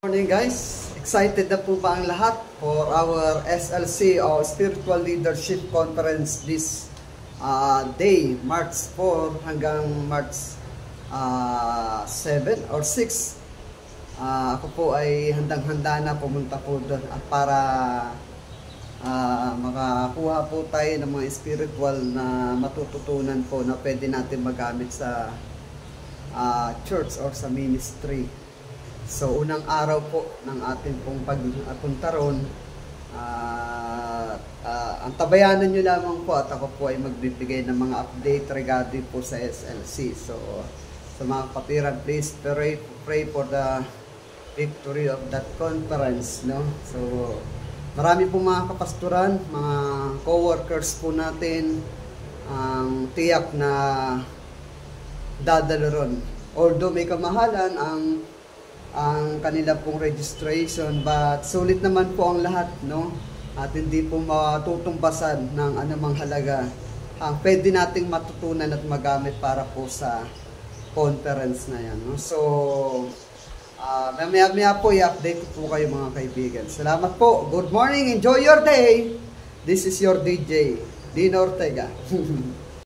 Morning guys, excited na po ba ang lahat for our SLC o Spiritual Leadership Conference this day, March 4 hanggang March 7 or 6. Ako po ay handang-handa na pumunta po doon at para makakuha po tayo ng mga spiritual na matututunan po na pwede natin magamit sa church or sa ministry. So, unang araw po ng ating pong pagpunta ron, ang tabayanan nyo lamang po at ako po ay magbibigay ng mga update regarding po sa SLC. So, sa mga kapatiran, please pray for the victory of that conference. No? So, marami po mga kapasturan, mga co-workers po natin, ang tiyak na dadalo ron. Although may kamahalan ang kanila pong registration, but sulit naman po ang lahat, no? At hindi po matutumbasan ng anumang halaga ang pwede nating matutunan at magamit para po sa conference na yan, no? So, maya po i-update po kayo mga kaibigan. Salamat po. Good morning. Enjoy your day. This is your DJ, Dino Ortega.